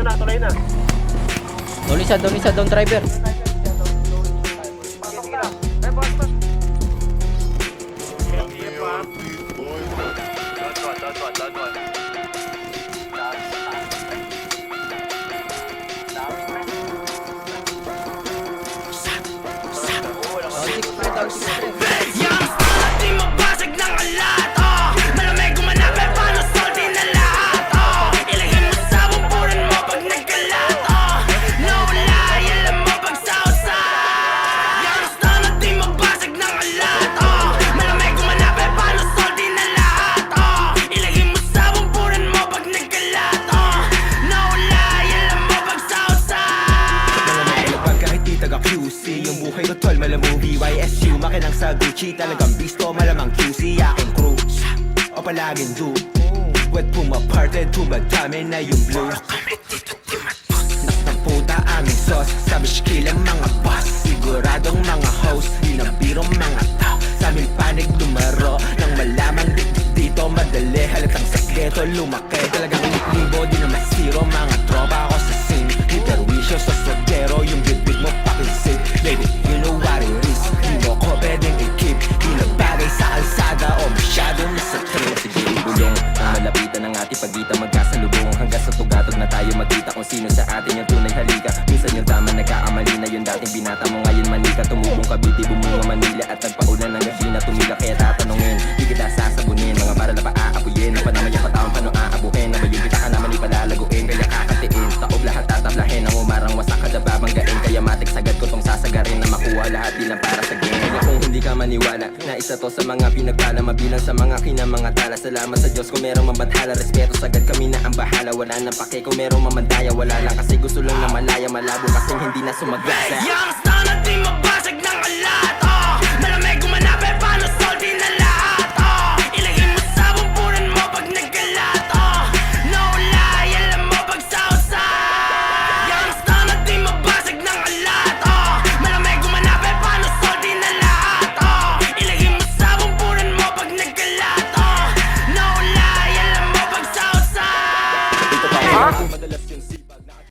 na, tuloy na. Down isa, down driver. Yung buhay ko tol, malamang BYSU Makinang sa Gucci, talagang bisto, malamang QC Aking crew, o palaging do Wet pumaparted, tumadami na yung blue Ng puta aming sauce, sabi shkilang mga boss Siguradong mga host, di na birong mga tao Sa aming panig lumaro, nang malamang dito madali Halatang sekreto lumaki, talagang libo di na masiro Mga tropa ako sa scene, di perwisyo sa sodero Yung bibig mo pakisid, baby, you know what it is Di mo ko pwedeng i-keep, di na bagay sa kalsada O masyado na sa trip. Sige ibulong, malapitan ng ating pagitan magkasalubong Hanggang sa tugatog na tayo magkita kung sino sa atin yung tunay halika Minsan yung tama nagkaamali na yung dating binata mo ngayon manika Tumubong Cavite, bumunga Manila at nagpaulan ng gabi na tumila Kaya tatanungin, di kita sasagunin Mga para na paaapuyin, ang panamay ang pataong paano aabuhin Ang bayong kita ka naman ipalalaguin, kaya kakatiin Taob lahat tatablahin, ang umarang wasak kada babanggain Kaya matik sagad ko tong sasagarin na makuha lahat di lang para sa game Kaya kung hindi ka maniwala, na isa to sa mga pinagpala Mabilang sa mga mga tala, salamat sa Diyos kung merong mabadhala Respeto sagad kami na ang bahala, wala nang pake kung merong mamandaya Wala lang kasi gusto lang na malaya, malabo kasing hindi na sumagasa Yang sana di